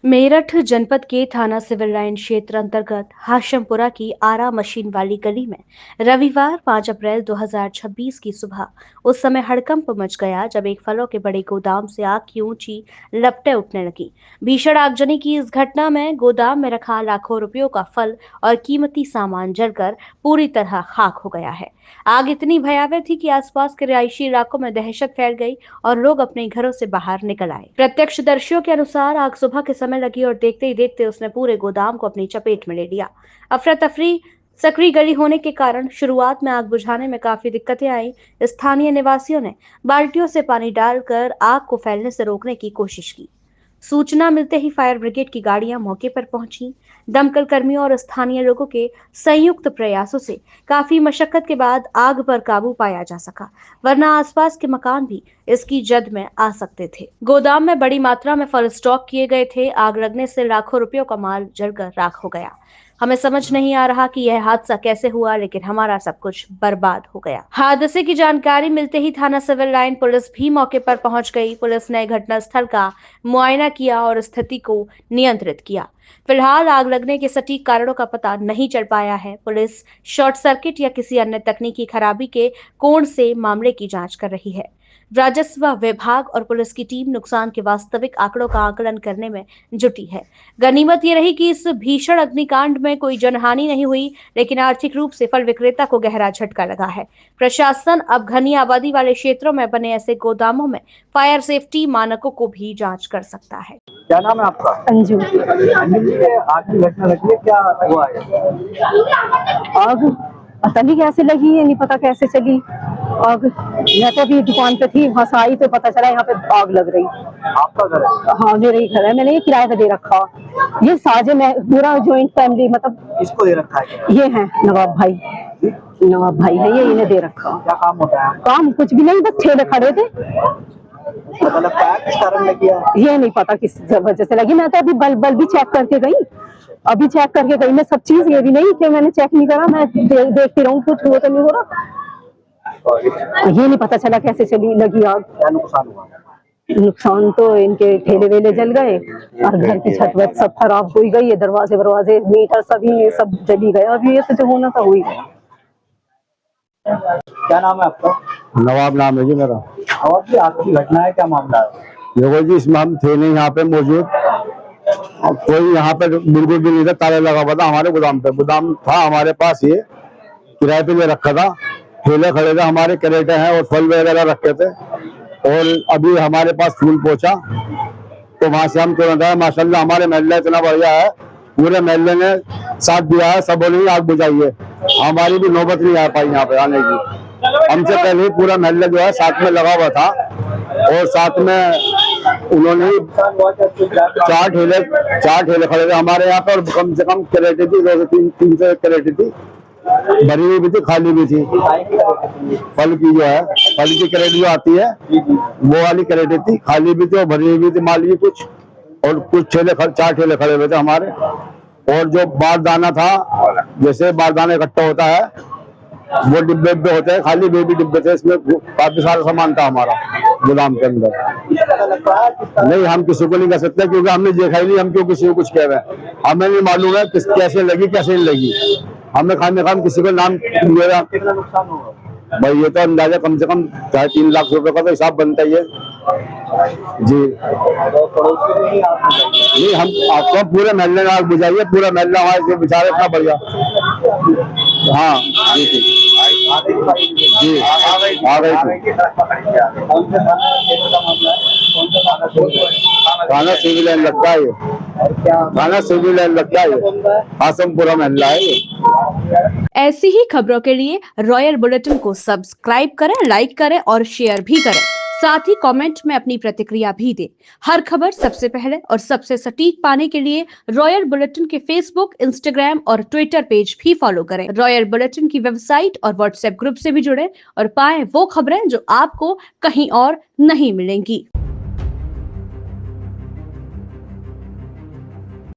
मेरठ जनपद के थाना सिविल लाइन क्षेत्र अंतर्गत हाशमपुरा की आरा मशीन वाली गली में रविवार 5 अप्रैल 2026 की सुबह उस समय हड़कंप मच गया जब एक फलों के बड़े गोदाम से आग की ऊंची लपटें उठने लगी। भीषण आगजनी की इस घटना में गोदाम में रखा लाखों रुपयों का फल और कीमती सामान जलकर पूरी तरह खाक हो गया है। आग इतनी भयावह थी कि आसपास के रिहायशी इलाकों में दहशत फैल गई और लोग अपने घरों से बाहर निकल आए। प्रत्यक्षदर्शियों के अनुसार आग सुबह के समय लगी और देखते ही देखते उसने पूरे गोदाम को अपनी चपेट में ले लिया। अफरा तफरी सकरी गली होने के कारण शुरुआत में आग बुझाने में काफी दिक्कतें आई। स्थानीय निवासियों ने बाल्टियों से पानी डालकर आग को फैलने से रोकने की कोशिश की। सूचना मिलते ही फायर ब्रिगेड की गाड़ियां मौके पर पहुंची। दमकल कर्मियों और स्थानीय लोगों के संयुक्त प्रयासों से काफी मशक्कत के बाद आग पर काबू पाया जा सका, वरना आसपास के मकान भी इसकी जद में आ सकते थे। गोदाम में बड़ी मात्रा में फल स्टॉक किए गए थे। आग लगने से लाखों रुपयों का माल जलकर राख हो गया। हमें समझ नहीं आ रहा कि यह हादसा कैसे हुआ, लेकिन हमारा सब कुछ बर्बाद हो गया। हादसे की जानकारी मिलते ही थाना सिविल लाइन पुलिस भी मौके पर पहुंच गई। पुलिस ने घटनास्थल का मुआयना किया और स्थिति को नियंत्रित किया। फिलहाल आग लगने के सटीक कारणों का पता नहीं चल पाया है। पुलिस शॉर्ट सर्किट या किसी अन्य तकनीकी खराबी के कोण से मामले की जांच कर रही है। राजस्व विभाग और पुलिस की टीम नुकसान के वास्तविक आंकड़ों का आकलन करने में जुटी है। गनीमत ये रही कि इस भीषण अग्निकांड में कोई जनहानि नहीं हुई, लेकिन आर्थिक रूप से फल विक्रेता को गहरा झटका लगा है। प्रशासन अब घनी आबादी वाले क्षेत्रों में बने ऐसे गोदामों में फायर सेफ्टी मानकों को भी जांच कर सकता है। क्या नाम है आपका? अंजू। अंजू जी, ये आग की घटना लगी है, क्या हुआ है? आग पता नहीं कैसे लगी है, नहीं पता कैसे चली आग। मैं तो अभी दुकान पे थी, वहाँ से आई तो पता चला यहाँ पे आग लग रही। आपका घर है? हाँ, मेरा ही घर है। मैंने ये किराए पे दे रखा। ये साजे में पूरा जॉइंट फैमिली, मतलब किसको दे रखा है? ये है नवाब भाई। नवाब भाई है ये, इन्हें दे रखा। क्या काम होता है? काम कुछ भी नहीं, बस ठेले खड़े थे। पता लगता है किस कारण लगी है? ये नहीं पता किस वजह से लगी। मैं तो अभी बल्ब भी चेक करके गई, अभी चेक करके गई मैं सब चीज। ये भी नहीं कि मैंने चेक नहीं करा, मैं देखती रहूं कुछ वो तो नहीं हो रहा। ये नहीं पता चला कैसे चली लगी आग। क्या नुकसान हुआ? नुकसान तो इनके ठेले वेले जल गए और घर की छत वत सब खराब हो गई है। दरवाजे मीटर सभी सब जली गए। अभी ये तो जो होना था हो ही गया। क्या नाम है आपका? नवाब नाम है जी मेरा। और जी आग की घटना है, क्या मामला है? देखो जी, इसमें हम थे नहीं यहाँ पे मौजूद। कोई यहाँ पे बिल्कुल भी नहीं था, ताला लगा हुआ था हमारे गोदाम पे। गोदाम था हमारे पास, ये किराए पे ले रखा था। ठेले खड़े थे हमारे, क्रेटे हैं और फल वगैरह रखे थे। और अभी हमारे पास फूल पहुंचा तो वहां से हम तुरंत आए। माशाल्लाह हमारे महल्ला इतना बढ़िया है, पूरे महल्ले ने साथ दिया है। सब बोले आग बुझाइए, हमारी भी नौबत नहीं आ पाई यहाँ पे आने की। हमसे पहले ही पूरा महल्ला जो है साथ में लगा हुआ था और साथ में उन्होंने चार ठेले खड़े थे हमारे यहाँ पे। और कम से कम क्रेटे थी, 2 से 3 से क्रेटे थी, भरी हुई भी थी, खाली भी थी। फल की जो है, फल की क्रेट जो आती है वो वाली क्रेटे थी, खाली भी थी और भरी हुई भी थी माल भी कुछ। और कुछ चार ठेले खड़े हुए थे हमारे। और जो बारदाना था, जैसे बारदाना इकट्ठा होता है वो डिब्बे होते हैं, खाली वे भी डिब्बे थे। इसमें काफी सारा सामान था हमारा गोदाम के अंदर। नहीं, हम किसी को नहीं कह सकते क्योंकि हमने देखा ही नहीं। हम क्यों किसी को कुछ कह रहे हैं, हमें नहीं मालूम है कैसे लगी कैसे नहीं लगी। हमें खाने का किसी को नाम मेरा। कितना नुकसान हुआ भाई ये तो अंदाजा कम से कम 3.5 लाख रुपए का तो हिसाब बनता ही है जी। नहीं, हम आपको पूरे महल्ले में आग बुझाइए, पूरा महल्ला हमारे बेचारे इतना बढ़िया। हाँ जी जी, आ गई थी। थाना सिविल लाइन लगता है ये, थाना सिविल लाइन लगता है ये, हाशमपुरा महल्ला है ये। ऐसी ही खबरों के लिए रॉयल बुलेटिन को सब्सक्राइब करें, लाइक करें और शेयर भी करें। साथ ही कमेंट में अपनी प्रतिक्रिया भी दें। हर खबर सबसे पहले और सबसे सटीक पाने के लिए रॉयल बुलेटिन के फेसबुक, इंस्टाग्राम और ट्विटर पेज भी फॉलो करें। रॉयल बुलेटिन की वेबसाइट और व्हाट्सएप ग्रुप से भी जुड़े और पाएं वो खबरें जो आपको कहीं और नहीं मिलेंगी।